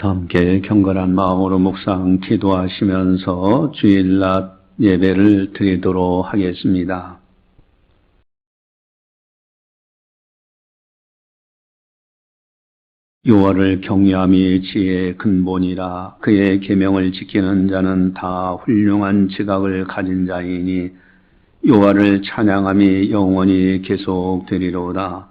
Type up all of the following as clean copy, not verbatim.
함께 경건한 마음으로 묵상 기도하시면서 주일낮 예배를 드리도록 하겠습니다. 여호와를 경외함이 지혜의 근본이라. 그의 계명을 지키는 자는 다 훌륭한 지각을 가진 자이니 여호와를 찬양함이 영원히 계속되리로다.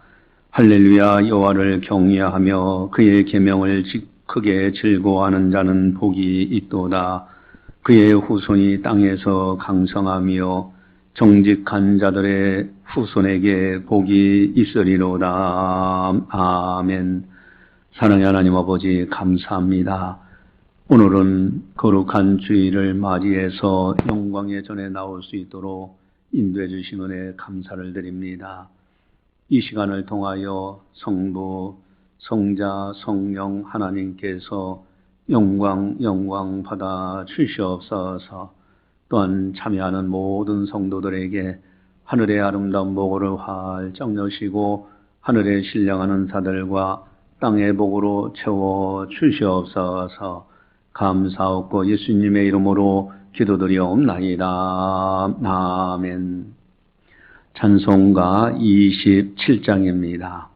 할렐루야. 여호와를 경외하며 그의 계명을 크게 즐거워하는 자는 복이 있도다. 그의 후손이 땅에서 강성하며 정직한 자들의 후손에게 복이 있으리로다. 아멘. 사랑의 하나님 아버지, 감사합니다. 오늘은 거룩한 주일을 맞이해서 영광의 전에 나올 수 있도록 인도해 주신 은혜 감사를 드립니다. 이 시간을 통하여 성부, 성자, 성령 하나님께서 영광 받아 주시옵소서. 또한 참여하는 모든 성도들에게 하늘의 아름다운 복을 활짝 여시고 하늘에 신령하는 자들과 땅의 복으로 채워 주시옵소서. 감사하고 예수님의 이름으로 기도드리옵나이다. 아멘. 찬송가 27장입니다.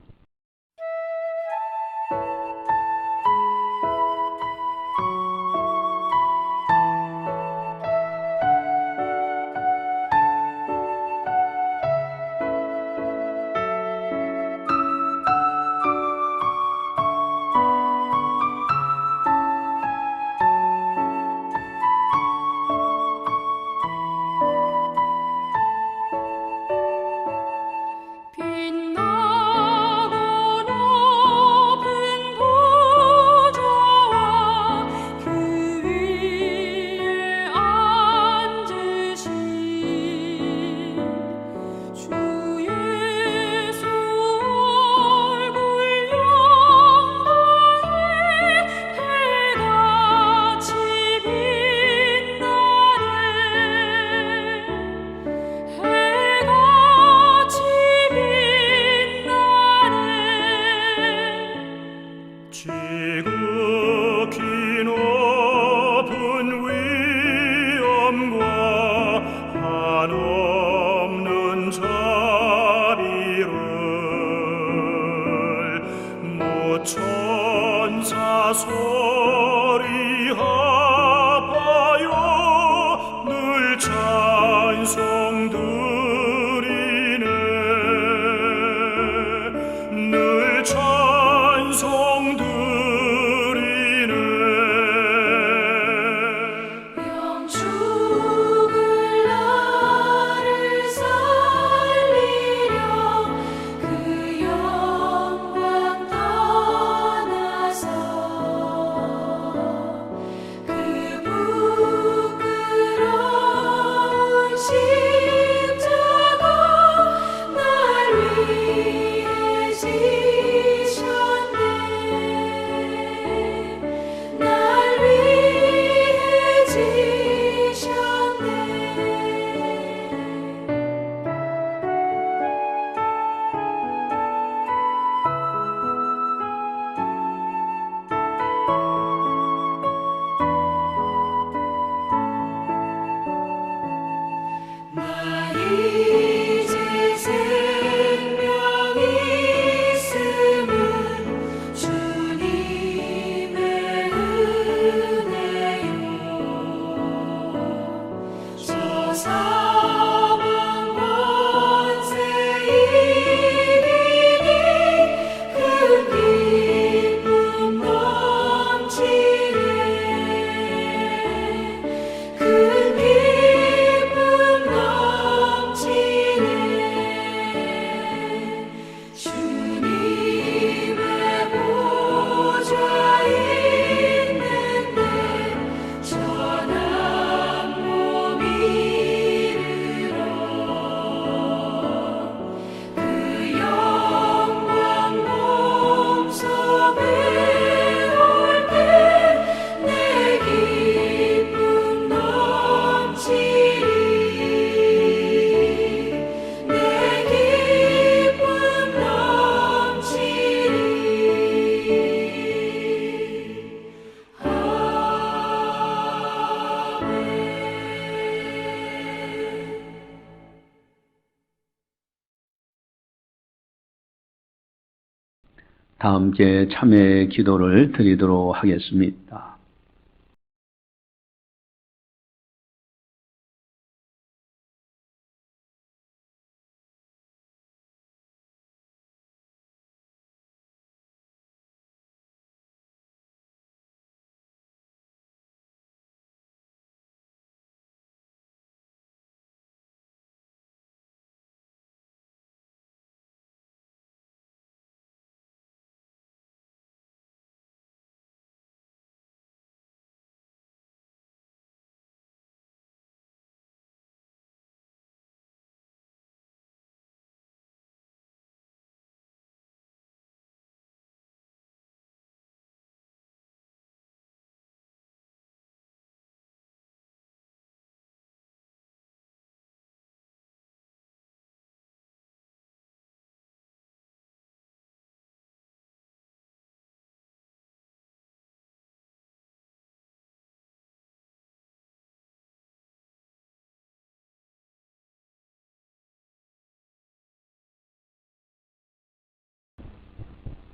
다 함께 참회 기도를 드리도록 하겠습니다.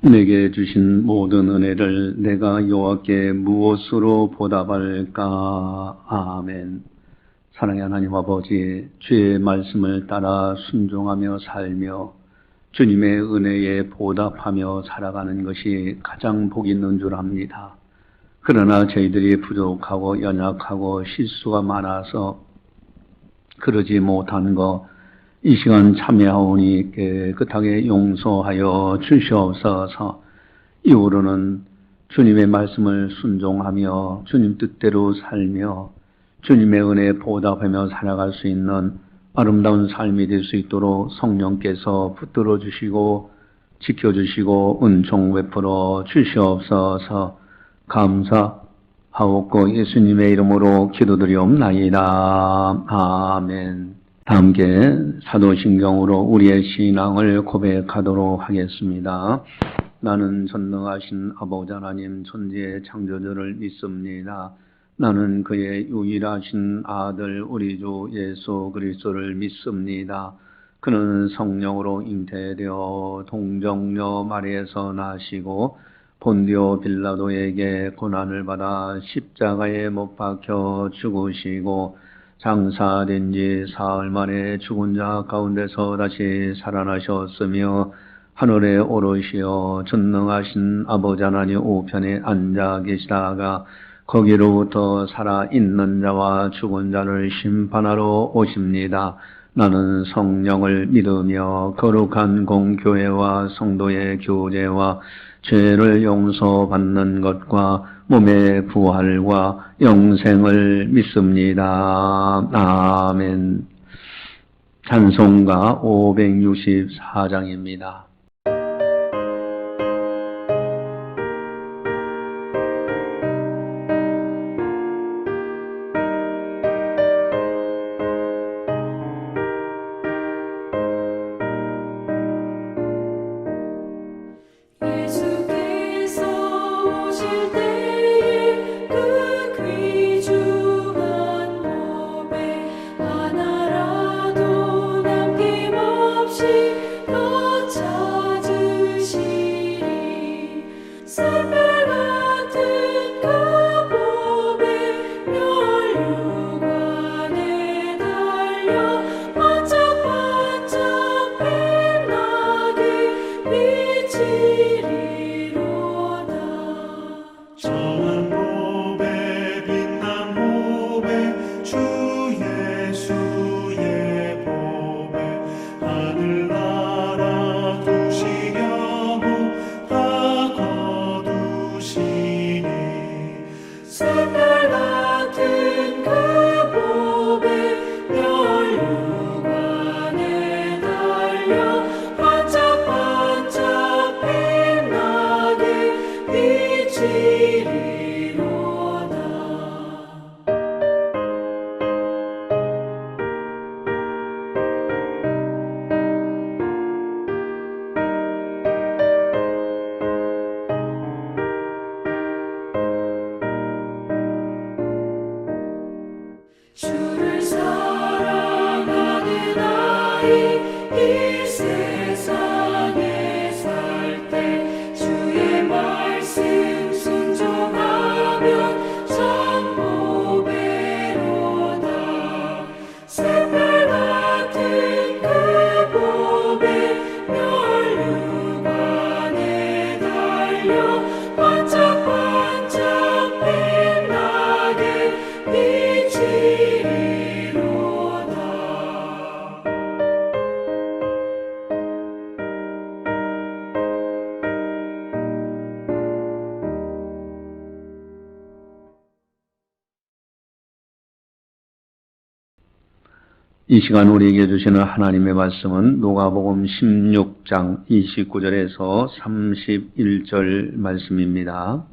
내게 주신 모든 은혜를 내가 여호와께 무엇으로 보답할까? 아멘. 사랑의 하나님 아버지, 주의 말씀을 따라 순종하며 살며 주님의 은혜에 보답하며 살아가는 것이 가장 복 있는 줄 압니다. 그러나 저희들이 부족하고 연약하고 실수가 많아서 그러지 못한 것, 이 시간 참여하오니 깨끗하게 용서하여 주시옵소서. 이후로는 주님의 말씀을 순종하며 주님 뜻대로 살며 주님의 은혜에 보답하며 살아갈 수 있는 아름다운 삶이 될 수 있도록 성령께서 붙들어 주시고 지켜주시고 은총 베풀어 주시옵소서. 감사하옵고 예수님의 이름으로 기도드리옵나이다. 아멘. 함께 사도신경으로 우리의 신앙을 고백하도록 하겠습니다. 나는 전능하신 아버지 하나님 존재의 창조주를 믿습니다. 나는 그의 유일하신 아들 우리 주 예수 그리스도를 믿습니다. 그는 성령으로 잉태되어 동정녀 마리아에서 나시고 본디오 빌라도에게 고난을 받아 십자가에 못 박혀 죽으시고 장사된 지 사흘 만에 죽은 자 가운데서 다시 살아나셨으며 하늘에 오르시어 전능하신 아버지 하나님 우편에 앉아 계시다가 거기로부터 살아있는 자와 죽은 자를 심판하러 오십니다. 나는 성령을 믿으며 거룩한 공교회와 성도의 교제와 죄를 용서받는 것과 몸의 부활과 영생을 믿습니다. 아멘. 찬송가 564장입니다. 반짝반짝 빛나게 빛이 이 시간 우리에게 주시는 하나님의 말씀은 누가복음 16장 29절에서 31절 말씀입니다.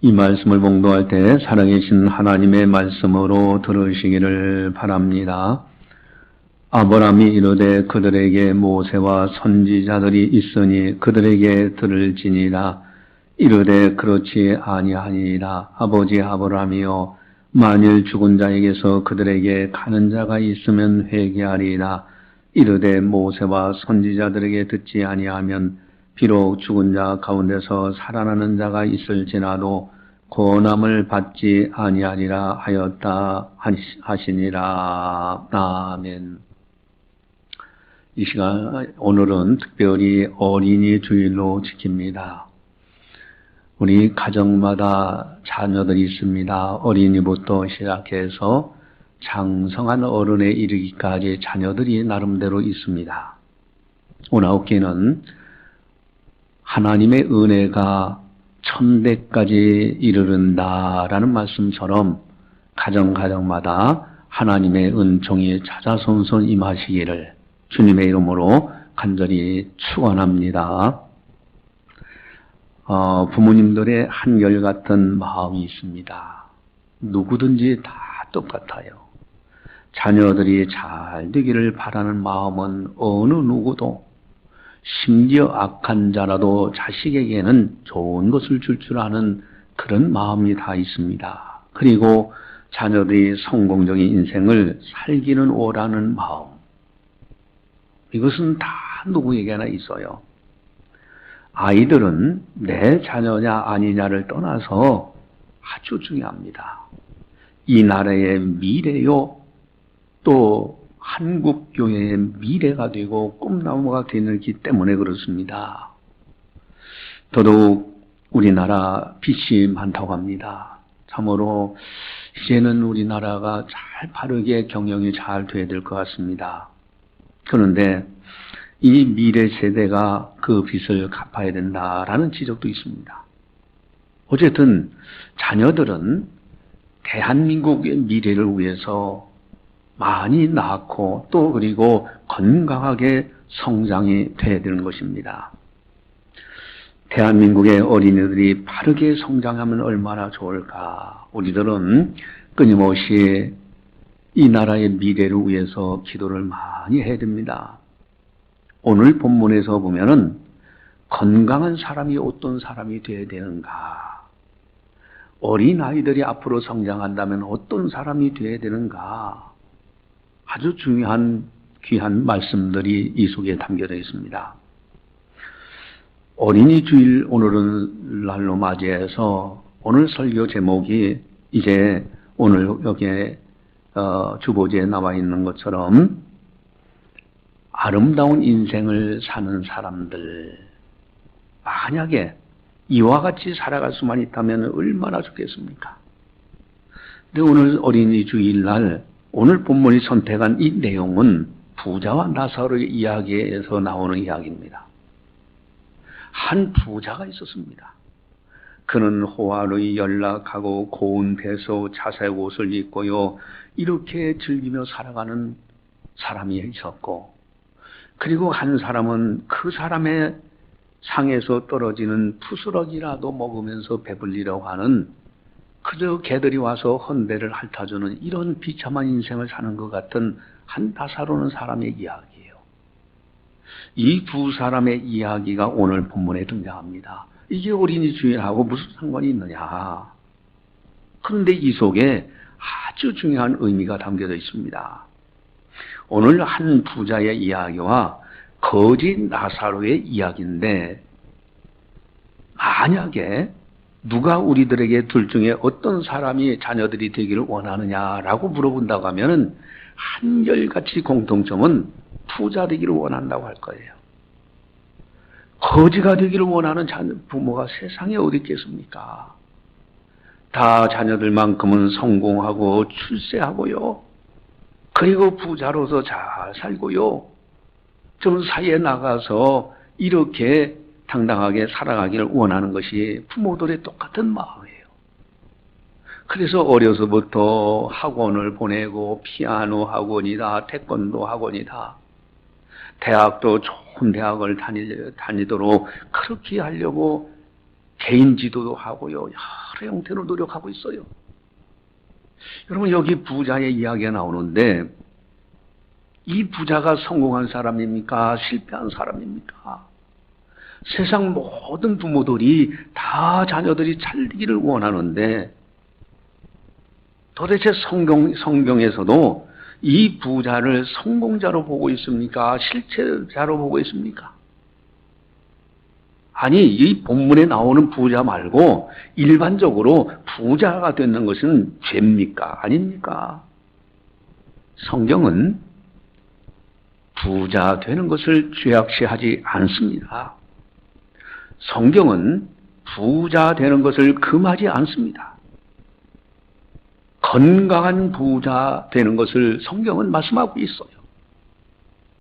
이 말씀을 봉독할 때 살아계신 하나님의 말씀으로 들으시기를 바랍니다. 아브라함이 이르되 그들에게 모세와 선지자들이 있으니 그들에게 들을지니라. 이르되 그렇지 아니하니라. 아버지 아브라함이여, 만일 죽은 자에게서 그들에게 가는 자가 있으면 회개하리라. 이르되 모세와 선지자들에게 듣지 아니하면 비록 죽은 자 가운데서 살아나는 자가 있을지라도 고난을 받지 아니하리라 하였다 하시니라. 아멘. 이 시간 오늘은 특별히 어린이 주일로 지킵니다. 우리 가정마다 자녀들이 있습니다. 어린이부터 시작해서 장성한 어른에 이르기까지 자녀들이 나름대로 있습니다. 오나옵기는 하나님의 은혜가 천대까지 이르른다라는 말씀처럼 가정마다 하나님의 은총이 찾아손손 임하시기를 주님의 이름으로 간절히 축원합니다. 부모님들의 한결같은 마음이 있습니다. 누구든지 다 똑같아요. 자녀들이 잘 되기를 바라는 마음은 어느 누구도, 심지어 악한 자라도 자식에게는 좋은 것을 줄 아는 그런 마음이 다 있습니다. 그리고 자녀들이 성공적인 인생을 살기는 오라는 마음, 이것은 다 누구에게나 있어요. 아이들은 내 자녀냐 아니냐를 떠나서 아주 중요합니다. 이 나라의 미래요, 또 한국교회의 미래가 되고 꿈나무가 되기 때문에 그렇습니다. 더더욱 우리나라 빚이 많다고 합니다. 참으로 이제는 우리나라가 잘 바르게 경영이 잘 돼야 될 것 같습니다. 그런데 이 미래 세대가 그 빚을 갚아야 된다라는 지적도 있습니다. 어쨌든 자녀들은 대한민국의 미래를 위해서 많이 낳고 또 그리고 건강하게 성장이 돼야 되는 것입니다. 대한민국의 어린이들이 바르게 성장하면 얼마나 좋을까. 우리들은 끊임없이 이 나라의 미래를 위해서 기도를 많이 해야 됩니다. 오늘 본문에서 보면은 건강한 사람이 어떤 사람이 되어야 되는가, 어린아이들이 앞으로 성장한다면 어떤 사람이 되어야 되는가, 아주 중요한 귀한 말씀들이 이 속에 담겨져 있습니다. 어린이 주일 오늘은 날로 맞이해서 오늘 설교 제목이 이제 오늘 여기에 주보지에 나와 있는 것처럼 아름다운 인생을 사는 사람들, 만약에 이와 같이 살아갈 수만 있다면 얼마나 좋겠습니까? 근데 오늘 어린이 주일날 오늘 본문이 선택한 이 내용은 부자와 나사로의 이야기에서 나오는 이야기입니다. 한 부자가 있었습니다. 그는 호화로이 연락하고 고운 배서 자색 옷을 입고요, 이렇게 즐기며 살아가는 사람이 있었고, 그리고 한 사람은 그 사람의 상에서 떨어지는 푸스러기라도 먹으면서 배불리려고 하는, 그저 개들이 와서 헌대를 핥아주는 이런 비참한 인생을 사는 것 같은 한 나사로는 사람의 이야기예요. 이 두 사람의 이야기가 오늘 본문에 등장합니다. 이게 어린이 주일하고 무슨 상관이 있느냐. 그런데 이 속에 아주 중요한 의미가 담겨져 있습니다. 오늘 한 부자의 이야기와 거지 나사로의 이야기인데, 만약에 누가 우리들에게 둘 중에 어떤 사람이 자녀들이 되기를 원하느냐라고 물어본다고 하면은 한결같이 공통점은 부자 되기를 원한다고 할 거예요. 거지가 되기를 원하는 부모가 세상에 어디 있겠습니까? 다 자녀들만큼은 성공하고 출세하고요, 그리고 부자로서 잘 살고요, 좀 사이에 나가서 이렇게 당당하게 살아가기를 원하는 것이 부모들의 똑같은 마음이에요. 그래서 어려서부터 학원을 보내고 피아노 학원이다, 태권도 학원이다, 대학도 좋은 대학을 다니도록 그렇게 하려고 개인 지도도 하고요. 여러 형태로 노력하고 있어요. 여러분, 여기 부자의 이야기가 나오는데 이 부자가 성공한 사람입니까? 실패한 사람입니까? 세상 모든 부모들이 다 자녀들이 잘 되기를 원하는데 도대체 성경에서도 이 부자를 성공자로 보고 있습니까? 실패자로 보고 있습니까? 아니, 이 본문에 나오는 부자 말고 일반적으로 부자가 되는 것은 죄입니까? 아닙니까? 성경은 부자 되는 것을 죄악시하지 않습니다. 성경은 부자 되는 것을 금하지 않습니다. 건강한 부자 되는 것을 성경은 말씀하고 있어요.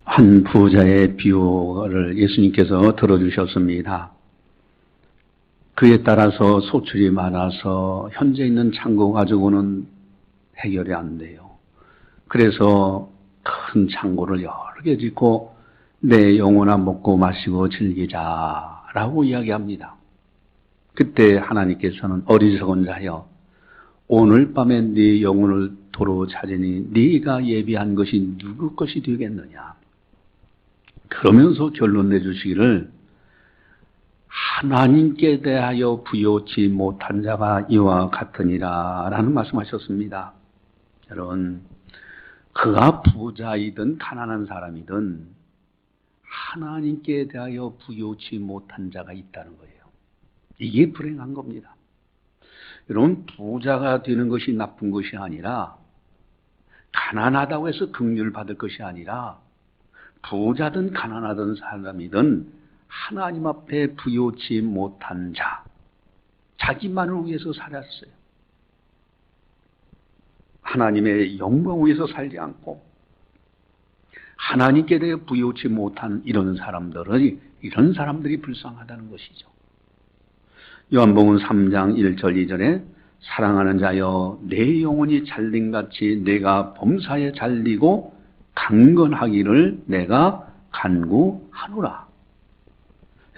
한 부자의 비유를 예수님께서 들어주셨습니다. 그에 따라서 소출이 많아서 현재 있는 창고 가지고는 해결이 안 돼요. 그래서 큰 창고를 여러 개 짓고 내 영혼아 먹고 마시고 즐기자라고 이야기합니다. 그때 하나님께서는 어리석은 자여, 오늘 밤에 네 영혼을 도로 찾으니 네가 예비한 것이 누구 것이 되겠느냐. 그러면서 결론 내주시기를 하나님께 대하여 부요치 못한 자가 이와 같으니라 라는 말씀하셨습니다. 여러분, 그가 부자이든 가난한 사람이든 하나님께 대하여 부요치 못한 자가 있다는 거예요. 이게 불행한 겁니다. 여러분, 부자가 되는 것이 나쁜 것이 아니라, 가난하다고 해서 긍휼을 받을 것이 아니라, 부자든 가난하든 사람이든 하나님 앞에 부요치 못한 자, 자기만을 위해서 살았어요. 하나님의 영광을 위해서 살지 않고 하나님께 대해 부요치 못한 이런 사람들이 불쌍하다는 것이죠. 요한복음 3장 1절 2절에 사랑하는 자여, 내 영혼이 잘림같이 내가 범사에 잘리고 강건하기를 내가 간구하노라.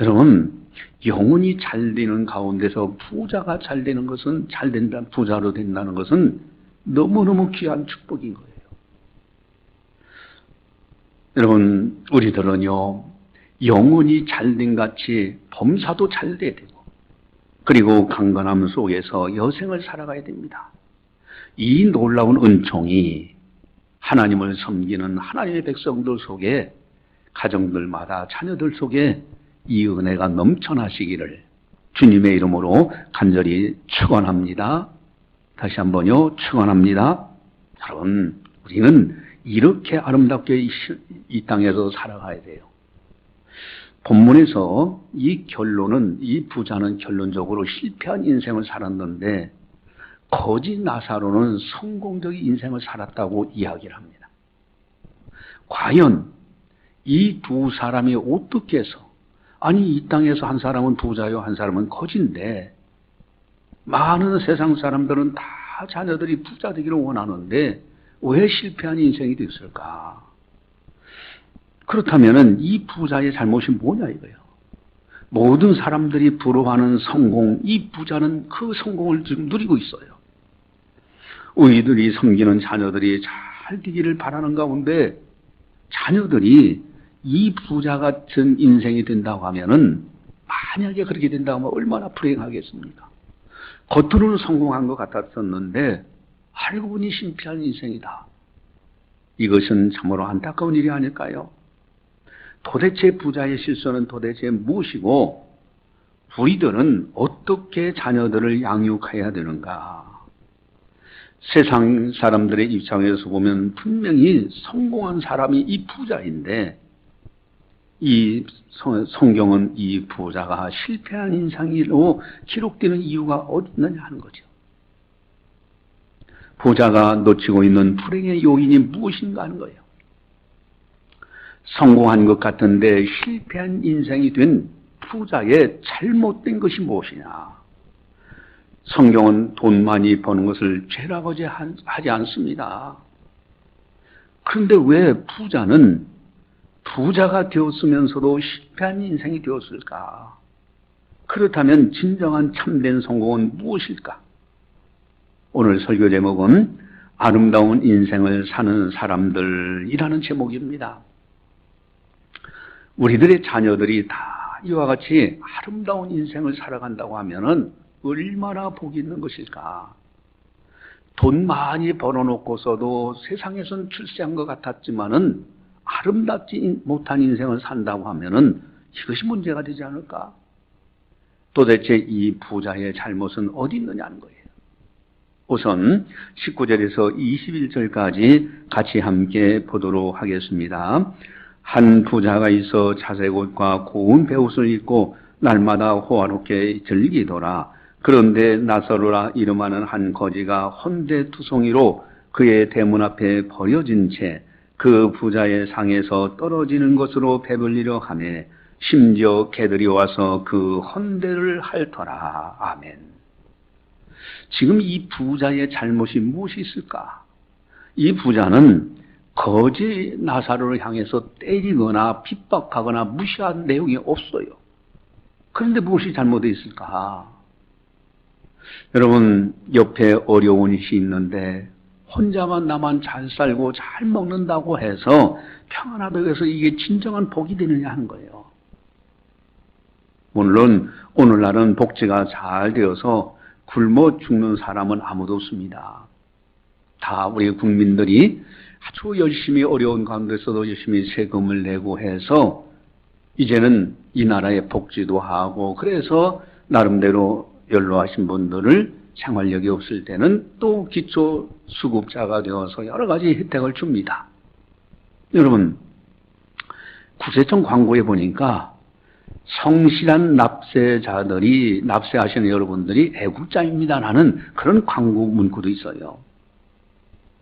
여러분, 영혼이 잘되는 가운데서 부자가 잘되는 것은, 잘된다, 부자로 된다는 것은 너무너무 귀한 축복인 거예요. 여러분, 우리들은요, 영혼이 잘된 같이 범사도 잘돼야 되고, 그리고 강건함 속에서 여생을 살아가야 됩니다. 이 놀라운 은총이 하나님을 섬기는 하나님의 백성들 속에, 가정들마다 자녀들 속에 이 은혜가 넘쳐나시기를 주님의 이름으로 간절히 축원합니다. 다시 한번요, 축원합니다. 여러분, 우리는 이렇게 아름답게 이 땅에서 살아가야 돼요. 본문에서 이 결론은, 이 부자는 결론적으로 실패한 인생을 살았는데 거지 나사로는 성공적인 인생을 살았다고 이야기를 합니다. 과연 이 두 사람이 어떻게 해서, 아니 이 땅에서 한 사람은 부자요, 한 사람은 거지인데 많은 세상 사람들은 다 자녀들이 부자 되기를 원하는데 왜 실패한 인생이 됐을까? 그렇다면 이 부자의 잘못이 뭐냐 이거예요. 모든 사람들이 부러워하는 성공, 이 부자는 그 성공을 지금 누리고 있어요. 우리들이 섬기는 자녀들이 잘 되기를 바라는 가운데 자녀들이 이 부자 같은 인생이 된다고 하면은, 만약에 그렇게 된다고 하면 얼마나 불행하겠습니까? 겉으로는 성공한 것 같았었는데 알고 보니 실패한 인생이다. 이것은 참으로 안타까운 일이 아닐까요? 도대체 부자의 실수는 도대체 무엇이고 우리들은 어떻게 자녀들을 양육해야 되는가? 세상 사람들의 입장에서 보면 분명히 성공한 사람이 이 부자인데 이 성경은 이 부자가 실패한 인생으로 기록되는 이유가 어디 있느냐 하는 거죠. 부자가 놓치고 있는 불행의 요인이 무엇인가 하는 거예요. 성공한 것 같은데 실패한 인생이 된 부자의 잘못된 것이 무엇이냐? 성경은 돈 많이 버는 것을 죄라고 하지 않습니다. 그런데 왜 부자는 부자가 되었으면서도 실패한 인생이 되었을까? 그렇다면 진정한 참된 성공은 무엇일까? 오늘 설교 제목은 아름다운 인생을 사는 사람들이라는 제목입니다. 우리들의 자녀들이 다 이와 같이 아름다운 인생을 살아간다고 하면은 얼마나 복이 있는 것일까? 돈 많이 벌어놓고서도 세상에선 출세한 것 같았지만은 아름답지 못한 인생을 산다고 하면은 이것이 문제가 되지 않을까? 도대체 이 부자의 잘못은 어디 있느냐는 거예요. 우선 19절에서 21절까지 같이 함께 보도록 하겠습니다. 한 부자가 있어 자색 옷과 고운 베옷을 입고 날마다 호화롭게 즐기더라. 그런데 나사로라 이름하는 한 거지가 헌데투성이로 그의 대문 앞에 버려진 채 그 부자의 상에서 떨어지는 것으로 배불리려 하며 심지어 개들이 와서 그 헌데를 핥더라. 아멘. 지금 이 부자의 잘못이 무엇이 있을까? 이 부자는 거지 나사로를 향해서 때리거나 핍박하거나 무시한 내용이 없어요. 그런데 무엇이 잘못되어 있을까? 여러분, 옆에 어려운 일이 있는데 혼자만 나만 잘 살고 잘 먹는다고 해서 평안하다고 해서 이게 진정한 복이 되느냐 하는 거예요. 물론 오늘날은 복지가 잘 되어서 굶어 죽는 사람은 아무도 없습니다. 다 우리 국민들이 아주 열심히 어려운 가운데서도 열심히 세금을 내고 해서 이제는 이 나라의 복지도 하고 그래서 나름대로 연로하신 분들을 생활력이 없을 때는 또 기초수급자가 되어서 여러 가지 혜택을 줍니다. 여러분, 구세청 광고에 보니까 성실한 납세자들이, 납세하시는 여러분들이 애국자입니다라는 그런 광고 문구도 있어요.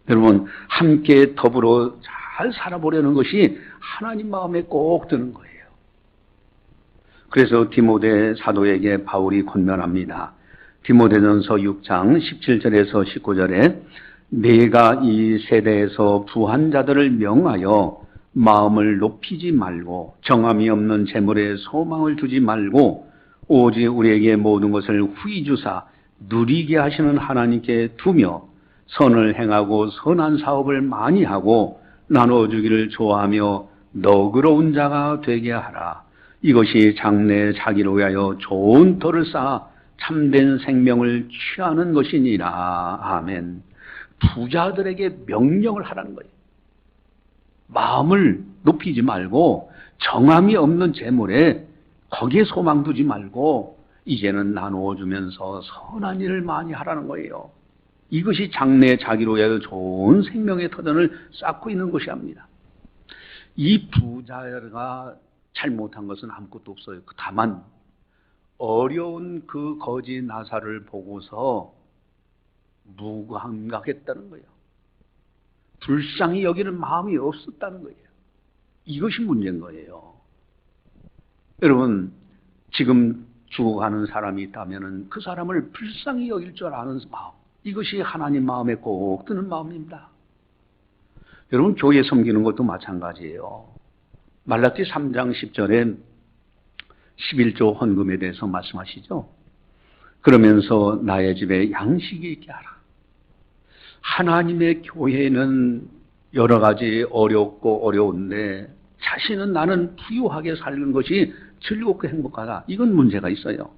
여러분, 함께 더불어 잘 살아보려는 것이 하나님 마음에 꼭 드는 거예요. 그래서 디모데 사도에게 바울이 권면합니다. 디모데전서 6장 17절에서 19절에 내가 이 세대에서 부한 자들을 명하여 마음을 높이지 말고 정함이 없는 재물에 소망을 두지 말고 오직 우리에게 모든 것을 후히 주사 누리게 하시는 하나님께 두며 선을 행하고 선한 사업을 많이 하고 나눠주기를 좋아하며 너그러운 자가 되게 하라. 이것이 장래에 자기를 위하여 좋은 터를 쌓아 참된 생명을 취하는 것이니라. 아멘. 부자들에게 명령을 하라는 거예요. 마음을 높이지 말고 정함이 없는 재물에 거기에 소망 두지 말고 이제는 나누어 주면서 선한 일을 많이 하라는 거예요. 이것이 장래에 자기로 위하여 좋은 생명의 터전을 쌓고 있는 것이 합니다. 이 부자가 잘못한 것은 아무것도 없어요. 다만 어려운 그 거지 나사를 보고서 무감각했다는 거예요. 불쌍히 여기는 마음이 없었다는 거예요. 이것이 문제인 거예요. 여러분, 지금 죽어가는 사람이 있다면 그 사람을 불쌍히 여길 줄 아는 마음, 이것이 하나님 마음에 꼭 드는 마음입니다. 여러분, 교회 섬기는 것도 마찬가지예요. 말라기 3장 10절에 11조 헌금에 대해서 말씀하시죠. 그러면서 나의 집에 양식이 있게 하라. 하나님의 교회는 여러 가지 어렵고 어려운데 자신은 나는 부유하게 사는 것이 즐겁고 행복하다. 이건 문제가 있어요.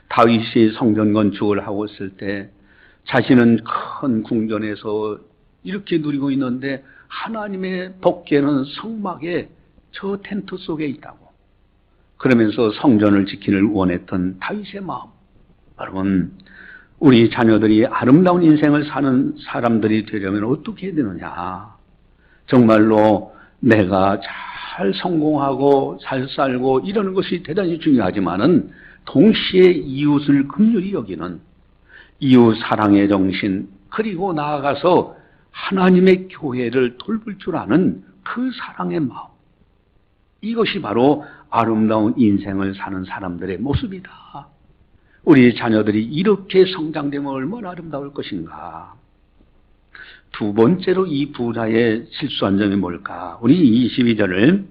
다윗이 성전 건축을 하고 있을 때 자신은 큰 궁전에서 이렇게 누리고 있는데 하나님의 복계는 성막에 저 텐트 속에 있다고. 그러면서 성전을 지키기를 원했던 다윗의 마음. 여러분, 우리 자녀들이 아름다운 인생을 사는 사람들이 되려면 어떻게 해야 되느냐? 정말로 내가 잘 성공하고 잘 살고 이러는 것이 대단히 중요하지만은 동시에 이웃을 긍휼히 여기는 이웃 사랑의 정신, 그리고 나아가서 하나님의 교회를 돌볼 줄 아는 그 사랑의 마음, 이것이 바로 아름다운 인생을 사는 사람들의 모습이다. 우리 자녀들이 이렇게 성장되면 얼마나 아름다울 것인가. 두 번째로 이 부자의 실수한 점이 뭘까? 우리 22절을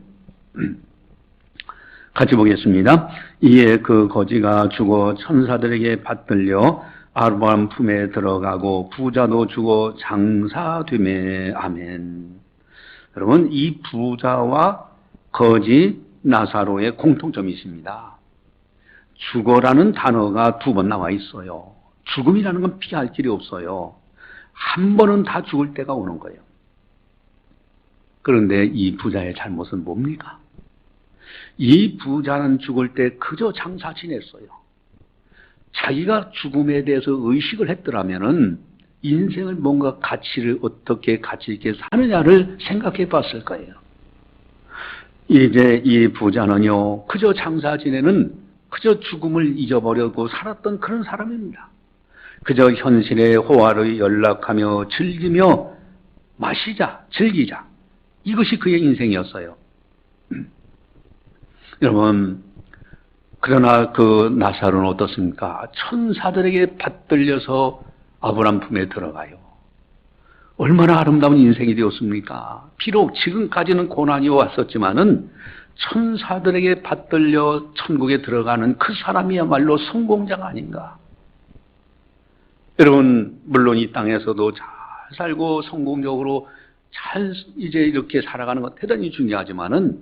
같이 보겠습니다. 이에 그 거지가 죽어 천사들에게 받들려 아브라함 품에 들어가고 부자도 죽어 장사되매. 아멘. 여러분, 이 부자와 거지 나사로의 공통점이 있습니다. 죽어라는 단어가 두 번 나와 있어요. 죽음이라는 건 피할 길이 없어요. 한 번은 다 죽을 때가 오는 거예요. 그런데 이 부자의 잘못은 뭡니까? 이 부자는 죽을 때 그저 장사 지냈어요. 자기가 죽음에 대해서 의식을 했더라면은 인생을 뭔가 가치를 어떻게 가치 있게 사느냐를 생각해 봤을 거예요. 이제 이 부자는요, 그저 장사 지내는 그저 죽음을 잊어버리고 살았던 그런 사람입니다. 그저 현실의 호화를 연락하며 즐기며 마시자, 즐기자. 이것이 그의 인생이었어요. 여러분, 그러나 그 나사로는 어떻습니까? 천사들에게 받들려서 아브라함 품에 들어가요. 얼마나 아름다운 인생이 되었습니까? 비록 지금까지는 고난이 왔었지만은 천사들에게 받들려 천국에 들어가는 그 사람이야말로 성공자가 아닌가. 여러분, 물론 이 땅에서도 잘 살고 성공적으로 잘 이제 이렇게 살아가는 것 대단히 중요하지만은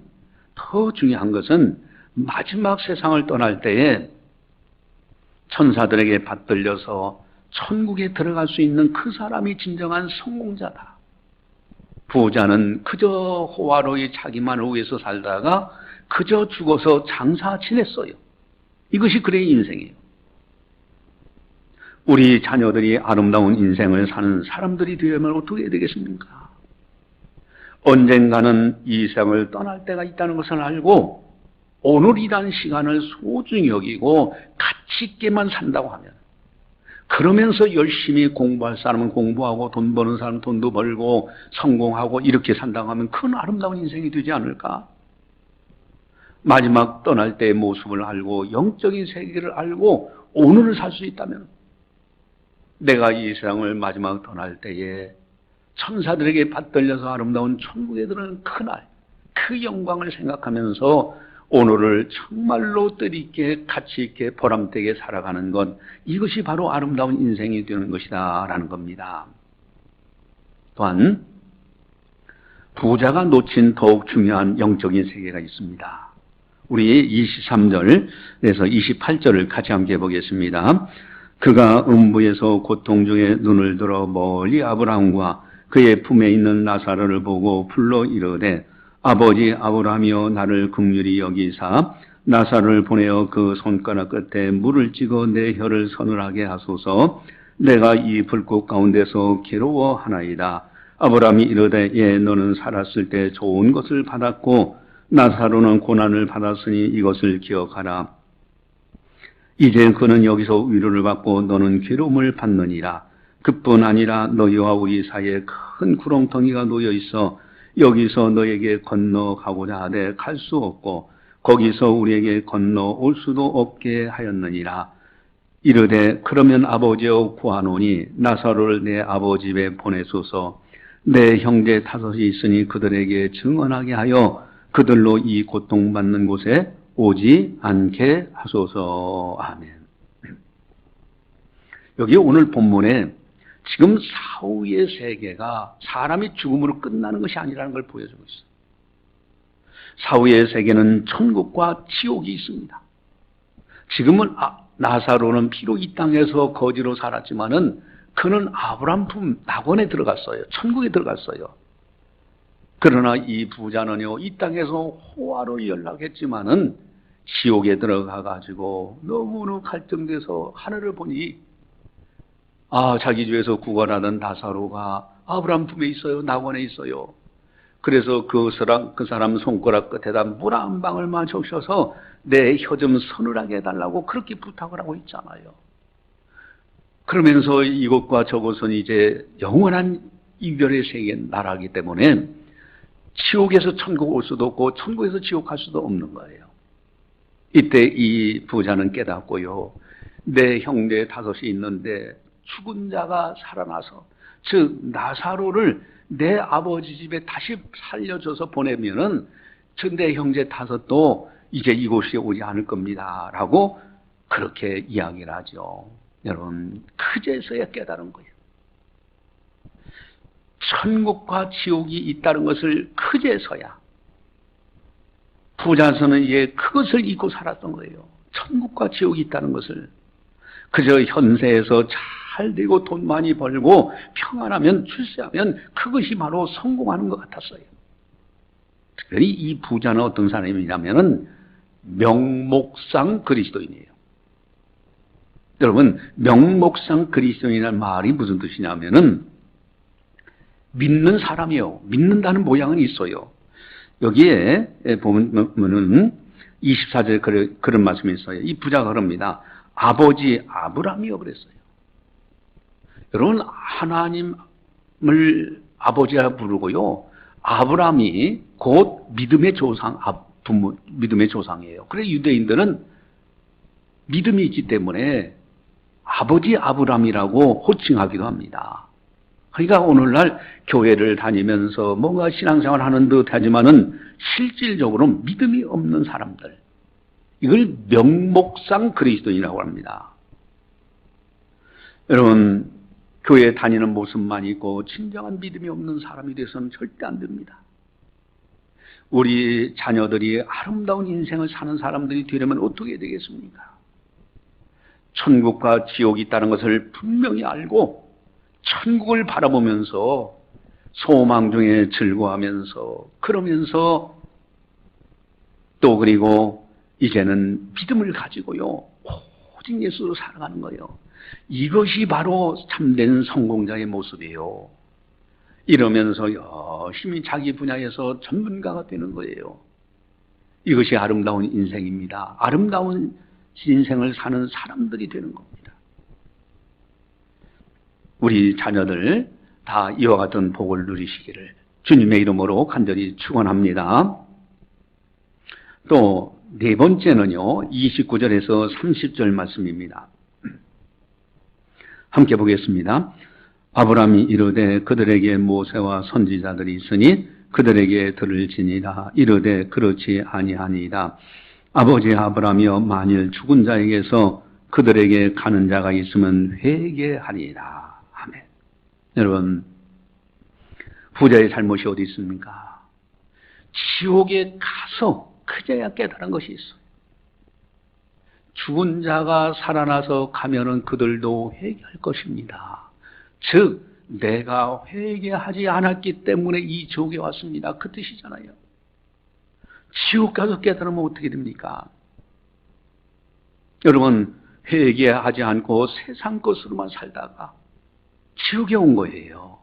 더 중요한 것은 마지막 세상을 떠날 때에 천사들에게 받들려서 천국에 들어갈 수 있는 그 사람이 진정한 성공자다. 부자는 그저 호화로이 자기만을 위해서 살다가 그저 죽어서 장사 지냈어요. 이것이 그의 인생이에요. 우리 자녀들이 아름다운 인생을 사는 사람들이 되려면 어떻게 해야 되겠습니까? 언젠가는 이 세상을 떠날 때가 있다는 것을 알고 오늘이라는 시간을 소중히 여기고 가치 있게만 산다고 하면, 그러면서 열심히 공부할 사람은 공부하고 돈 버는 사람은 돈도 벌고 성공하고 이렇게 산다고 하면 큰 아름다운 인생이 되지 않을까? 마지막 떠날 때의 모습을 알고 영적인 세계를 알고 오늘을 살 수 있다면, 내가 이 세상을 마지막 떠날 때에 천사들에게 받들려서 아름다운 천국에 들어가는 그날, 그 영광을 생각하면서 오늘을 정말로 뜻있게 가치있게 보람되게 살아가는 것, 이것이 바로 아름다운 인생이 되는 것이다 라는 겁니다. 또한 부자가 놓친 더욱 중요한 영적인 세계가 있습니다. 우리 23절에서 28절을 같이 함께 보겠습니다. 그가 음부에서 고통 중에 눈을 들어 멀리 아브라함과 그의 품에 있는 나사로를 보고 불러 이르되 아버지 아브라함이여 나를 긍휼히 여기사 나사로를 보내어 그 손가락 끝에 물을 찍어 내 혀를 서늘하게 하소서. 내가 이 불꽃 가운데서 괴로워하나이다. 아브라함이 이르되 예 너는 살았을 때 좋은 것을 받았고 나사로는 고난을 받았으니 이것을 기억하라. 이제 그는 여기서 위로를 받고 너는 괴로움을 받느니라. 그뿐 아니라 너희와 우리 사이에 큰 구렁텅이가 놓여 있어 여기서 너에게 건너가고자 하되 갈 수 없고 거기서 우리에게 건너올 수도 없게 하였느니라. 이르되 그러면 아버지여 구하노니 나사로를 내 아버지 집에 보내소서. 내 형제 다섯이 있으니 그들에게 증언하게 하여 그들로 이 고통받는 곳에 오지 않게 하소서. 아멘. 여기 오늘 본문에 지금 사후의 세계가 사람이 죽음으로 끝나는 것이 아니라는 걸 보여주고 있어요. 사후의 세계는 천국과 지옥이 있습니다. 지금은 나사로는 비록 이 땅에서 거지로 살았지만은 그는 아브라함 품 낙원에 들어갔어요. 천국에 들어갔어요. 그러나 이 부자는요, 이 땅에서 호화로 연락했지만은 지옥에 들어가가지고 너무너무 갈등돼서 하늘을 보니 자기 집에서 구걸하던 나사로가 아브라함 품에 있어요. 낙원에 있어요. 그래서 그 사람 손가락 끝에다 물 한 방울만 적셔서 내 혀 좀 서늘하게 해달라고 그렇게 부탁을 하고 있잖아요. 그러면서 이것과 저것은 이제 영원한 이별의 세계 나라이기 때문에 지옥에서 천국 올 수도 없고 천국에서 지옥 갈 수도 없는 거예요. 이때 이 부자는 깨닫고요. 내 형제 다섯이 있는데 죽은 자가 살아나서, 즉 나사로를 내 아버지 집에 다시 살려줘서 보내면은 내 형제 다섯도 이제 이곳에 오지 않을 겁니다 라고 그렇게 이야기를 하죠. 여러분, 그제서야 깨달은 거예요. 천국과 지옥이 있다는 것을 그제서야. 부자서는 이제 그것을 잊고 살았던 거예요. 천국과 지옥이 있다는 것을. 그저 현세에서 잘 되고 돈 많이 벌고 평안하면, 출세하면 그것이 바로 성공하는 것 같았어요. 특별히 이 부자는 어떤 사람이냐면은 명목상 그리스도인이에요. 여러분, 명목상 그리스도인이라는 말이 무슨 뜻이냐면은 믿는 사람이요. 믿는다는 모양은 있어요. 여기에 보면은 24절에 그런 말씀이 있어요. 이 부자가 그럽니다. 아버지 아브라함이요 그랬어요. 여러분, 하나님을 아버지라 부르고요. 아브라함이 곧 믿음의 조상, 믿음의 조상이에요. 그래서 유대인들은 믿음이 있기 때문에 아버지 아브라함이라고 호칭하기도 합니다. 그러니까 오늘날 교회를 다니면서 뭔가 신앙생활 하는 듯 하지만은 실질적으로 믿음이 없는 사람들, 이걸 명목상 그리스도인이라고 합니다. 여러분, 교회 다니는 모습만 있고 진정한 믿음이 없는 사람이 돼서는 절대 안 됩니다. 우리 자녀들이 아름다운 인생을 사는 사람들이 되려면 어떻게 되겠습니까? 천국과 지옥이 있다는 것을 분명히 알고 천국을 바라보면서 소망 중에 즐거워하면서, 그러면서 또 그리고 이제는 믿음을 가지고요, 오직 예수로 살아가는 거예요. 이것이 바로 참된 성공자의 모습이에요. 이러면서 열심히 자기 분야에서 전문가가 되는 거예요. 이것이 아름다운 인생입니다. 아름다운 인생을 사는 사람들이 되는 겁니다. 우리 자녀들 다 이와 같은 복을 누리시기를 주님의 이름으로 간절히 축원합니다. 또 네 번째는요, 29절에서 30절 말씀입니다. 함께 보겠습니다. 아브라함이 이르되 그들에게 모세와 선지자들이 있으니 그들에게 들을지니라. 이르되 그렇지 아니하니이다. 아버지 아브라함이여, 만일 죽은 자에게서 그들에게 가는 자가 있으면 회개하리이다. 아멘. 여러분, 부자의 잘못이 어디 있습니까? 지옥에 가서 그제야 깨달은 것이 있어요. 죽은 자가 살아나서 가면은 그들도 회개할 것입니다. 즉, 내가 회개하지 않았기 때문에 이 지옥에 왔습니다. 그 뜻이잖아요. 지옥 가서 깨달으면 어떻게 됩니까? 여러분, 회개하지 않고 세상 것으로만 살다가 지옥에 온 거예요.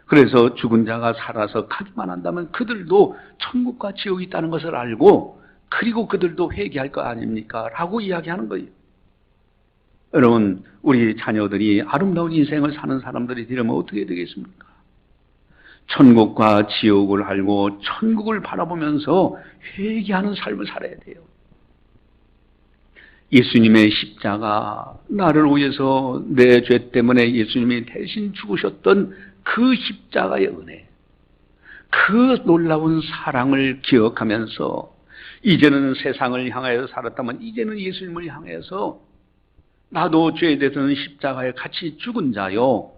그래서 죽은 자가 살아서 가기만 한다면 그들도 천국과 지옥이 있다는 것을 알고, 그리고 그들도 회개할 거 아닙니까? 라고 이야기하는 거예요. 여러분, 우리 자녀들이 아름다운 인생을 사는 사람들이 되려면 어떻게 되겠습니까? 천국과 지옥을 알고 천국을 바라보면서 회개하는 삶을 살아야 돼요. 예수님의 십자가, 나를 위해서 내 죄 때문에 예수님이 대신 죽으셨던 그 십자가의 은혜, 그 놀라운 사랑을 기억하면서 이제는 세상을 향하여 살았다면 이제는 예수님을 향해서 나도 죄에 대해서는 십자가에 같이 죽은 자요,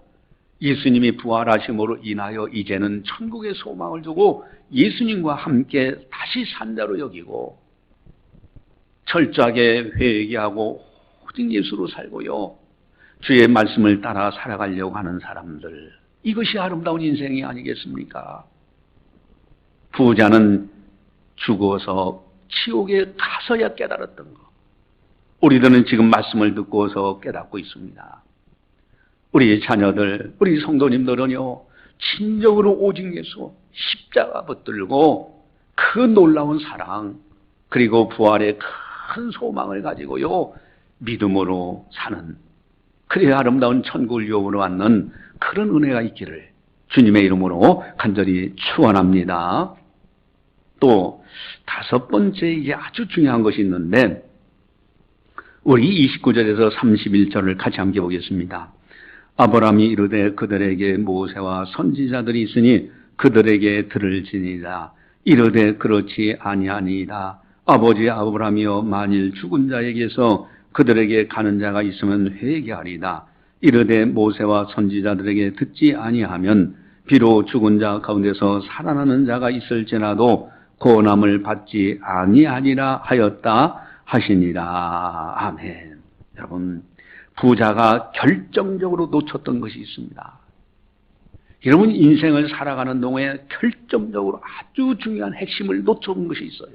예수님이 부활하심으로 인하여 이제는 천국의 소망을 두고 예수님과 함께 다시 산 자로 여기고 철저하게 회개하고 오직 예수로 살고요, 주의 말씀을 따라 살아가려고 하는 사람들, 이것이 아름다운 인생이 아니겠습니까? 부자는 죽어서 지옥에 가서야 깨달았던 것, 우리들은 지금 말씀을 듣고서 깨닫고 있습니다. 우리 자녀들, 우리 성도님들은요, 진정으로 오직 예수 십자가 붙들고 그 놀라운 사랑, 그리고 부활의 큰 소망을 가지고요, 믿음으로 사는, 그래야 아름다운 천국을 유업으로 얻는 그런 은혜가 있기를 주님의 이름으로 간절히 축원합니다. 또 다섯 번째 이게 아주 중요한 것이 있는데 우리 29절에서 31절을 같이 함께 보겠습니다. 아브라함이 이르되 그들에게 모세와 선지자들이 있으니 그들에게 들을지니라. 이르되 그렇지 아니하니이다. 아버지 아브라함이여 만일 죽은 자에게서 그들에게 가는 자가 있으면 회개하리이다. 이르되 모세와 선지자들에게 듣지 아니하면 비록 죽은 자 가운데서 살아나는 자가 있을지라도 고난을 받지 아니하리라 하였다 하시니라. 아멘. 여러분, 부자가 결정적으로 놓쳤던 것이 있습니다. 여러분, 인생을 살아가는 동안에 결정적으로 아주 중요한 핵심을 놓쳐온 것이 있어요.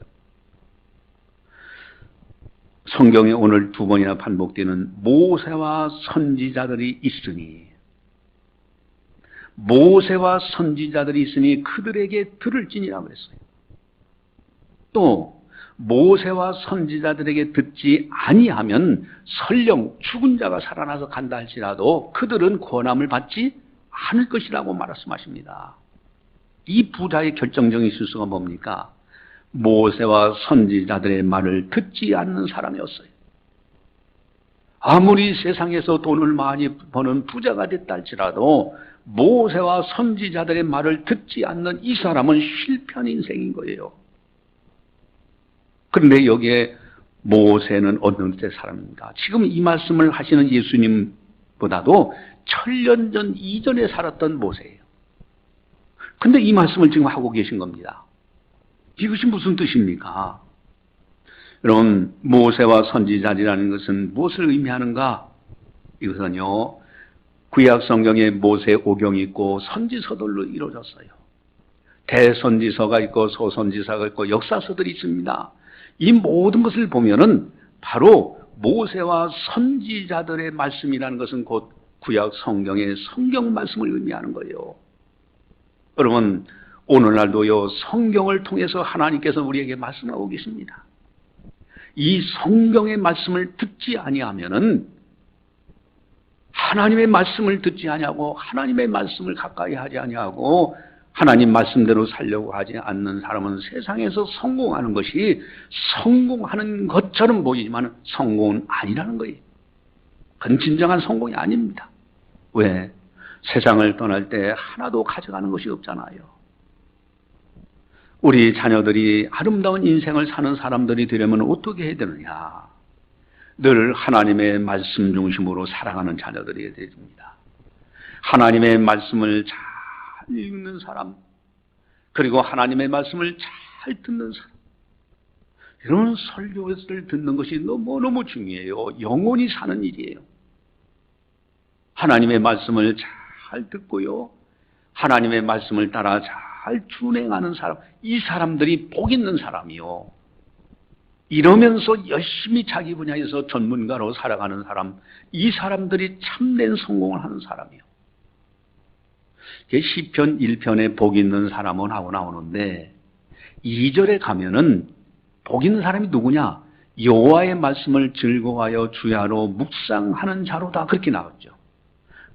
성경에 오늘 두 번이나 반복되는 모세와 선지자들이 있으니, 모세와 선지자들이 있으니 그들에게 들을지니라고 했어요. 또 모세와 선지자들에게 듣지 아니하면 설령 죽은 자가 살아나서 간다 할지라도 그들은 권함을 받지 않을 것이라고 말씀하십니다. 이 부자의 결정적인 실수가 뭡니까? 모세와 선지자들의 말을 듣지 않는 사람이었어요. 아무리 세상에서 돈을 많이 버는 부자가 됐다 할지라도 모세와 선지자들의 말을 듣지 않는 이 사람은 실패한 인생인 거예요. 그런데 여기에 모세는 어느 때 사람입니까? 지금 이 말씀을 하시는 예수님보다도 1000년 이전에 살았던 모세예요. 근데 이 말씀을 지금 하고 계신 겁니다. 이것이 무슨 뜻입니까? 여러분, 모세와 선지자들이라는 것은 무엇을 의미하는가? 이것은요, 구약 성경에 모세 오경이 있고 선지서들로 이루어졌어요. 대선지서가 있고 소선지서가 있고 역사서들이 있습니다. 이 모든 것을 보면은 바로 모세와 선지자들의 말씀이라는 것은 곧 구약 성경의 성경 말씀을 의미하는 거예요. 여러분, 오늘날도요, 성경을 통해서 하나님께서 우리에게 말씀하고 계십니다. 이 성경의 말씀을 듣지 아니하면은 하나님의 말씀을 듣지 아니하고 하나님의 말씀을 가까이 하지 아니하고 하나님 말씀대로 살려고 하지 않는 사람은 세상에서 성공하는 것이 성공하는 것처럼 보이지만 성공은 아니라는 거예요. 그건 진정한 성공이 아닙니다. 왜? 세상을 떠날 때 하나도 가져가는 것이 없잖아요. 우리 자녀들이 아름다운 인생을 사는 사람들이 되려면 어떻게 해야 되느냐? 늘 하나님의 말씀 중심으로 살아가는 자녀들이 되어야 됩니다. 하나님의 말씀을 잘 읽는 사람, 그리고 하나님의 말씀을 잘 듣는 사람. 이런 설교를 듣는 것이 너무너무 중요해요. 영원히 사는 일이에요. 하나님의 말씀을 잘 듣고요, 하나님의 말씀을 따라 잘 준행하는 사람, 이 사람들이 복 있는 사람이요. 이러면서 열심히 자기 분야에서 전문가로 살아가는 사람, 이 사람들이 참된 성공을 하는 사람이요. 시편 1편에 복 있는 사람은 하고 나오는데 2절에 가면은 복 있는 사람이 누구냐? 여호와의 말씀을 즐거워하여 주야로 묵상하는 자로다, 그렇게 나왔죠.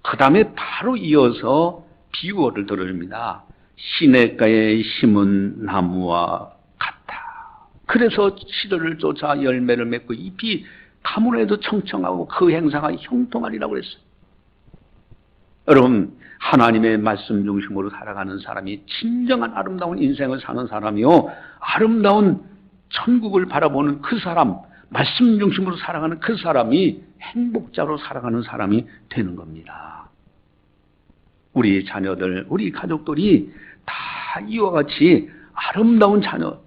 그 다음에 바로 이어서 비유어를 들어줍니다. 시냇가에 심은 나무와 같아. 그래서 시들을 쫓아 열매를 맺고 잎이 가물어도 청청하고 그 행사가 형통하리라고 그랬어요. 여러분, 하나님의 말씀 중심으로 살아가는 사람이 진정한 아름다운 인생을 사는 사람이요, 아름다운 천국을 바라보는 그 사람, 말씀 중심으로 살아가는 그 사람이 행복자로 살아가는 사람이 되는 겁니다. 우리 자녀들, 우리 가족들이 다 이와 같이 아름다운 자녀,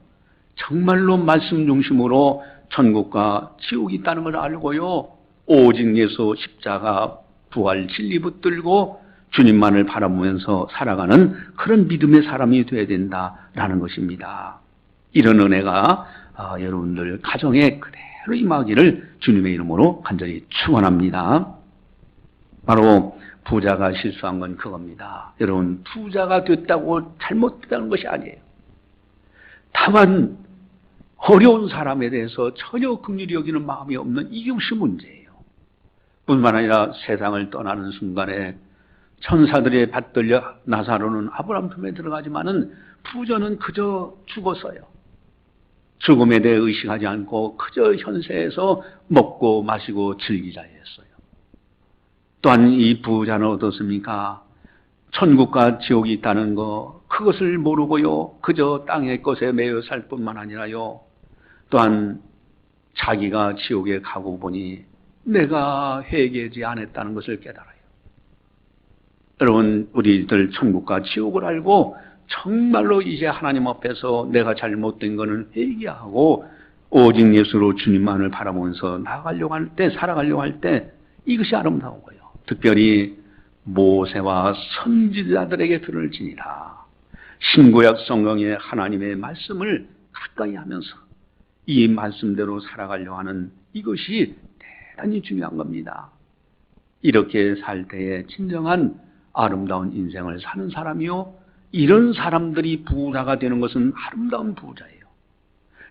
정말로 말씀 중심으로 천국과 지옥이 있다는 걸 알고요, 오직 예수 십자가 부활 진리 붙들고 주님만을 바라보면서 살아가는 그런 믿음의 사람이 되어야 된다라는 것입니다. 이런 은혜가 여러분들 가정에 그대로 임하기를 주님의 이름으로 간절히 축원합니다. 바로 부자가 실수한 건 그겁니다. 여러분, 부자가 됐다고 잘못됐다는 것이 아니에요. 다만 어려운 사람에 대해서 전혀 긍휼히 여기는 마음이 없는 이것이 문제예요. 뿐만 아니라 세상을 떠나는 순간에 천사들의 받들려 나사로는 아브라함 품에 들어가지만은 부자는 그저 죽었어요. 죽음에 대해 의식하지 않고 그저 현세에서 먹고 마시고 즐기자 했어요. 또한 이 부자는 어떻습니까? 천국과 지옥이 있다는 거 그것을 모르고요. 그저 땅의 것에 매여 살 뿐만 아니라요. 또한 자기가 지옥에 가고 보니 내가 회개하지 않았다는 것을 깨달아요. 여러분, 우리들 천국과 지옥을 알고 정말로 이제 하나님 앞에서 내가 잘못된 것은 회개하고 오직 예수로 주님만을 바라보면서 나아가려고 할 때, 살아가려고 할 때 이것이 아름다운 거예요. 특별히 모세와 선지자들에게 들을지니라. 신구약 성경의 하나님의 말씀을 가까이 하면서 이 말씀대로 살아가려고 하는 이것이 대단히 중요한 겁니다. 이렇게 살 때에 진정한 아름다운 인생을 사는 사람이요. 이런 사람들이 부자가 되는 것은 아름다운 부자예요.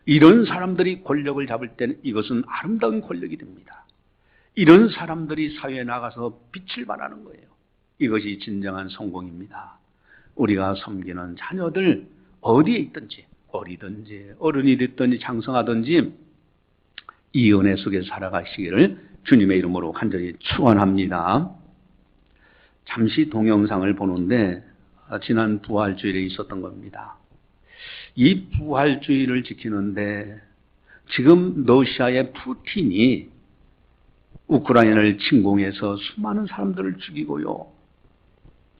이런 사람들이 권력을 잡을 때는 이것은 아름다운 권력이 됩니다. 이런 사람들이 사회에 나가서 빛을 발하는 거예요. 이것이 진정한 성공입니다. 우리가 섬기는 자녀들 어디에 있든지 어리든지 어른이 됐든지 장성하든지 이 은혜 속에 살아가시기를 주님의 이름으로 간절히 축원합니다. 잠시 동영상을 보는데 지난 부활주일에 있었던 겁니다. 이 부활주의를 지키는데 지금 러시아의 푸틴이 우크라이나를 침공해서 수많은 사람들을 죽이고요.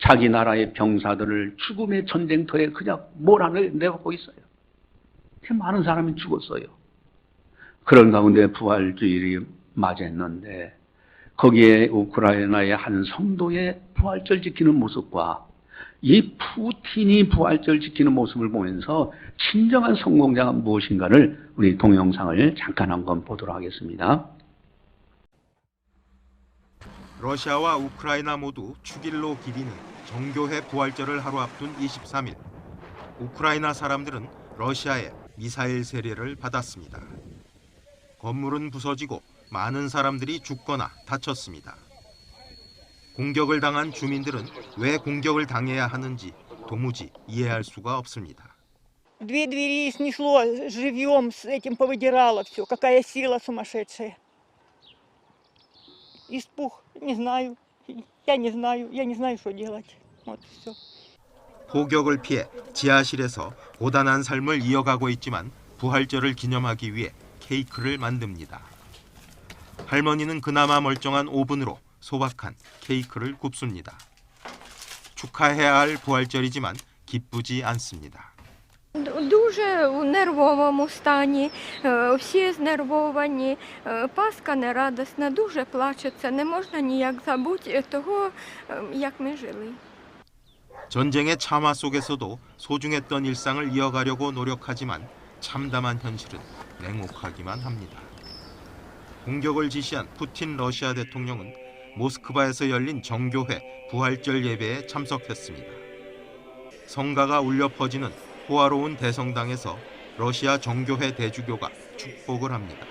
자기 나라의 병사들을 죽음의 전쟁터에 그냥 몰아내고 있어요. 많은 사람이 죽었어요. 그런 가운데 부활주일이 맞이했는데 거기에 우크라이나의 한 성도의 부활절 지키는 모습과 이 푸틴이 부활절 지키는 모습을 보면서 진정한 성공자가 무엇인가를 우리 동영상을 잠깐 한번 보도록 하겠습니다. 러시아와 우크라이나 모두 축일로 기리는 정교회 부활절을 하루 앞둔 23일. 우크라이나 사람들은 러시아의 미사일 세례를 받았습니다. 건물은 부서지고 많은 사람들이 죽거나 다쳤습니다. 공격을 당한 주민들은 왜 공격을 당해야 하는지 도무지 이해할 수가 없습니다. Две двери снесло живьем, с этим повыдирало все. Какая сила сумасшедшая. Испух, не знаю. Я не знаю, что делать. Вот все. 포격을 피해 지하실에서 고단한 삶을 이어가고 있지만 부활절을 기념하기 위해 케이크를 만듭니다. 할머니는 그나마 멀쩡한 오븐으로 소박한 케이크를 굽습니다. 축하해야 할 부활절이지만 기쁘지 않습니다. Дуже у нервовому стані, всі знервовані, Пасха нерадісна, дуже плачеться, не можна ніяк забути того, як ми жили. 전쟁의 참화 속에서도 소중했던 일상을 이어가려고 노력하지만 참담한 현실은 냉혹하기만 합니다. 공격을 지시한 푸틴 러시아 대통령은 모스크바에서 열린 정교회 부활절 예배에 참석했습니다. 성가가 울려 퍼지는 호화로운 대성당에서 러시아 정교회 대주교가 축복을 합니다.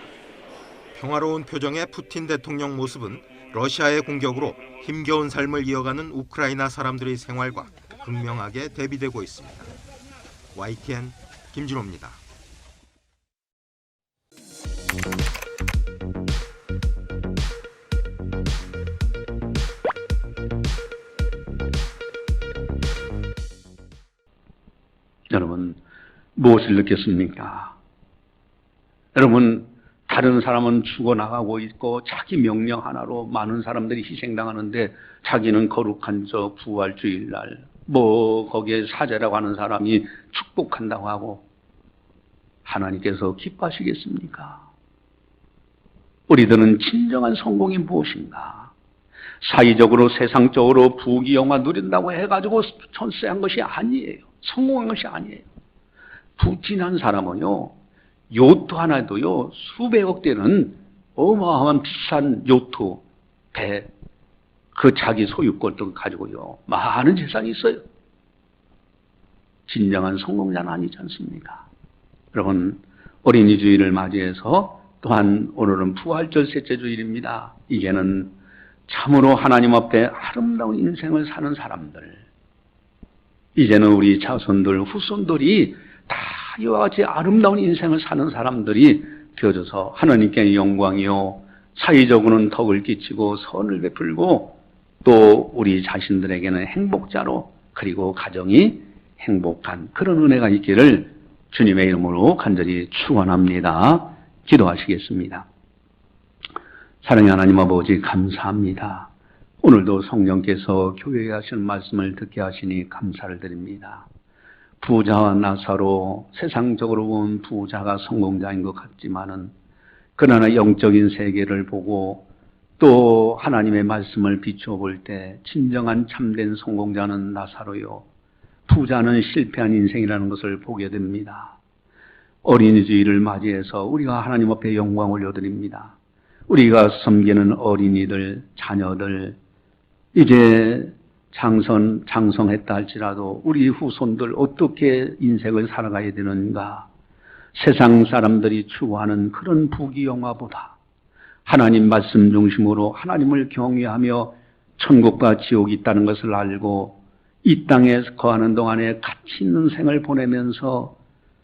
평화로운 표정의 푸틴 대통령 모습은 러시아의 공격으로 힘겨운 삶을 이어가는 우크라이나 사람들의 생활과 극명하게 대비되고 있습니다. YTN 김진호입니다. 여러분, 무엇을 느꼈습니까? 여러분, 다른 사람은 죽어나가고 있고 자기 명령 하나로 많은 사람들이 희생당하는데 자기는 거룩한 저 부활주일날 거기에 사제라고 하는 사람이 축복한다고 하고 하나님께서 기뻐하시겠습니까? 우리들은 진정한 성공이 무엇인가? 사회적으로 세상적으로 부귀영화 누린다고 해가지고 천세한 것이 아니에요. 성공한 것이 아니에요. 부진한 사람은요, 요트 하나도요, 수백억 되는 어마어마한 비싼 요트, 배, 그 자기 소유권도 가지고요, 많은 재산이 있어요. 진정한 성공자는 아니지 않습니까? 여러분, 어린이 주일을 맞이해서 또한 오늘은 부활절 셋째 주일입니다. 이제는 참으로 하나님 앞에 아름다운 인생을 사는 사람들, 이제는 우리 자손들, 후손들이 다 이와 같이 아름다운 인생을 사는 사람들이 되어져서 하나님께 영광이요, 사회적으로는 덕을 끼치고 선을 베풀고 또 우리 자신들에게는 행복자로, 그리고 가정이 행복한 그런 은혜가 있기를 주님의 이름으로 간절히 축원합니다. 기도하시겠습니다. 사랑의 하나님 아버지, 감사합니다. 오늘도 성령께서 교회에 하시는 말씀을 듣게 하시니 감사를 드립니다. 부자와 나사로, 세상적으로 본 부자가 성공자인 것 같지만은 그러나 영적인 세계를 보고 또 하나님의 말씀을 비춰볼 때 진정한 참된 성공자는 나사로요, 부자는 실패한 인생이라는 것을 보게 됩니다. 어린이 주일을 맞이해서 우리가 하나님 앞에 영광 올려드립니다. 우리가 섬기는 어린이들, 자녀들, 이제 장성했다 할지라도 우리 후손들 어떻게 인생을 살아가야 되는가? 세상 사람들이 추구하는 그런 부귀영화보다 하나님 말씀 중심으로 하나님을 경외하며 천국과 지옥이 있다는 것을 알고 이 땅에 거하는 동안에 가치 있는 생을 보내면서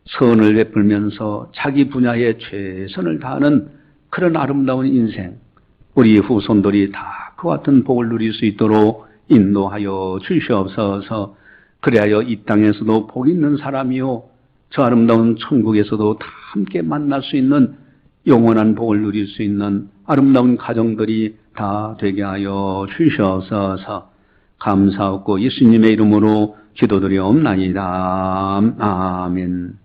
선을 베풀면서 자기 분야에 최선을 다하는 그런 아름다운 인생, 우리 후손들이 다 그와 같은 복을 누릴 수 있도록 인도하여 주시옵소서. 그리하여 이 땅에서도 복 있는 사람이요, 저 아름다운 천국에서도 다 함께 만날 수 있는 영원한 복을 누릴 수 있는 아름다운 가정들이 다 되게 하여 주시옵소서. 감사하고 예수님의 이름으로 기도드리옵나이다. 아멘.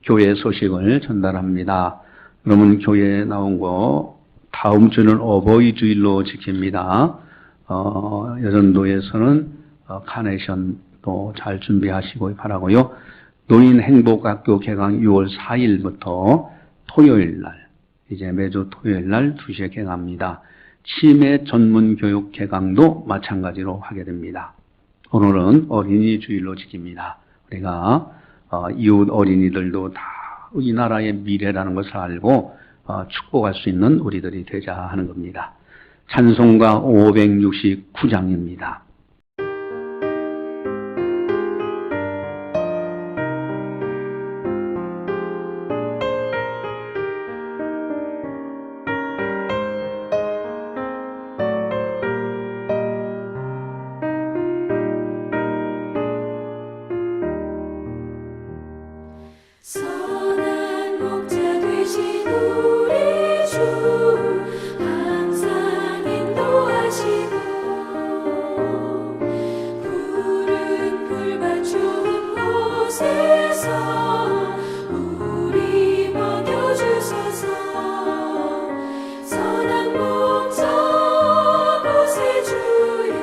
교회 소식을 전달합니다. 여러분, 교회에 나온 거 다음 주는 어버이 주일로 지킵니다. 여전도에서는 카네이션도 잘 준비하시고 바라고요. 노인 행복학교 개강 6월 4일부터 토요일 날, 이제 매주 토요일 날 2시에 개강합니다. 치매 전문 교육 개강도 마찬가지로 하게 됩니다. 오늘은 어린이 주일로 지킵니다. 우리가 이웃 어린이들도 다 우리나라의 미래라는 것을 알고 축복할 수 있는 우리들이 되자 하는 겁니다. 찬송가 569장입니다. 선한 목자 되신 우리 주 항상 인도하시고 푸른 풀밭 좋은 곳에서 우리 먹여주소서. 선한 목자 곳에 주여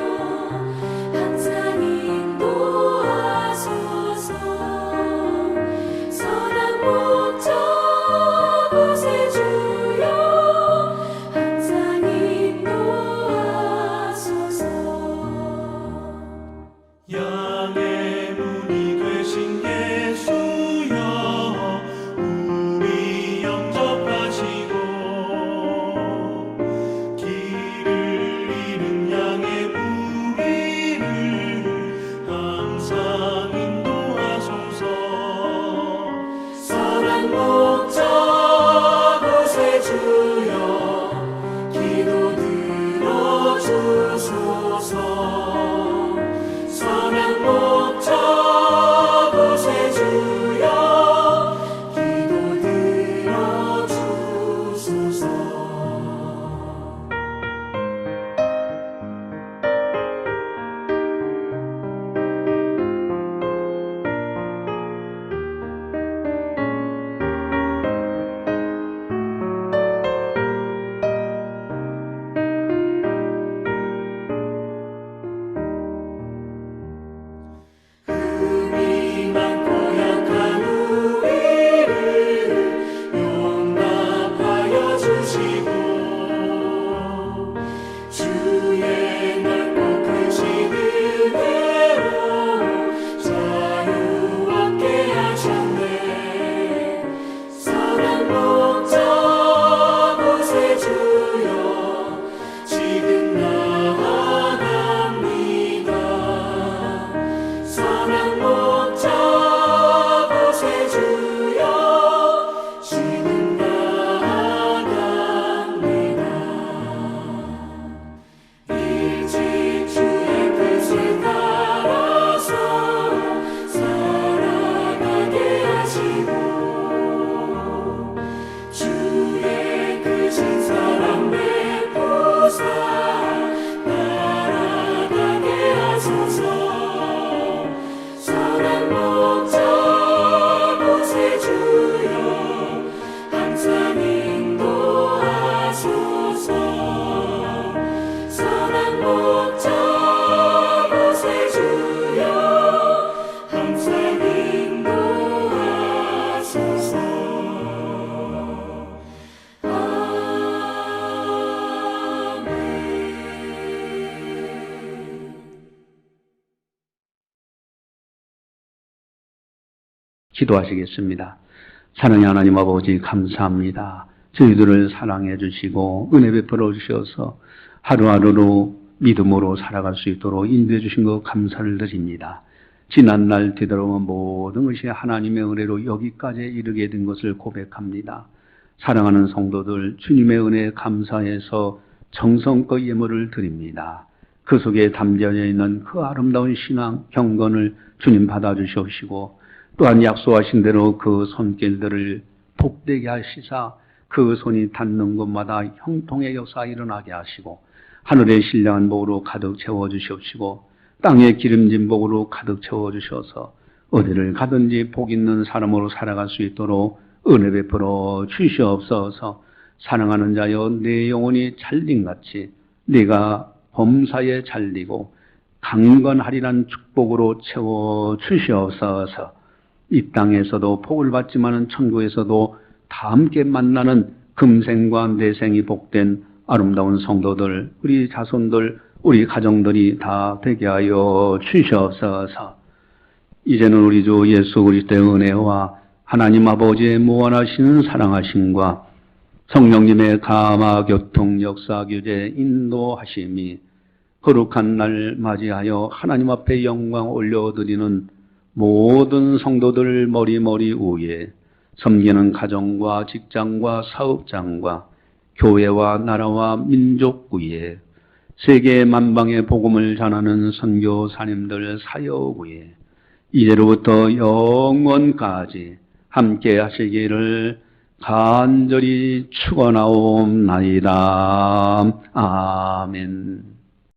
항상 인도하소서. 선한 목자 곳에 주여 항상 인도하소서. 양의 문이 되신 예수 기도하시겠습니다. 사랑의 하나님 아버지 감사합니다. 저희들을 사랑해 주시고 은혜 베풀어 주셔서 하루하루로 믿음으로 살아갈 수 있도록 인도해 주신 것 감사를 드립니다. 지난날 되돌아온 모든 것이 하나님의 은혜로 여기까지 이르게 된 것을 고백합니다. 사랑하는 성도들 주님의 은혜에 감사해서 정성껏 예물을 드립니다. 그 속에 담겨져 있는 그 아름다운 신앙 경건을 주님 받아주시옵시고 또한 약속하신 대로 그 손길들을 복되게 하시사 그 손이 닿는 곳마다 형통의 역사가 일어나게 하시고 하늘의 신령한 복으로 가득 채워주시옵시고 땅의 기름진 복으로 가득 채워주셔서 어디를 가든지 복 있는 사람으로 살아갈 수 있도록 은혜 베풀어 주시옵소서. 사랑하는 자여 내 영혼이 잘림같이 네가 범사에 잘리고 강건하리란 축복으로 채워 주시옵소서. 이 땅에서도 복을 받지만은 천국에서도 다 함께 만나는 금생과 내생이 복된 아름다운 성도들, 우리 자손들, 우리 가정들이 다 되게 하여 주시옵소서. 이제는 우리 주 예수 그리스도의 은혜와 하나님 아버지의 무한하시는 사랑하심과 성령님의 감화 교통 역사 교제 인도하심이 거룩한 날 맞이하여 하나님 앞에 영광 올려드리는 모든 성도들 머리머리 위에 섬기는 가정과 직장과 사업장과 교회와 나라와 민족 위에 세계 만방의 복음을 전하는 선교사님들 사역 위에 이제로부터 영원까지 함께 하시기를 간절히 축원하옵나이다. 아멘.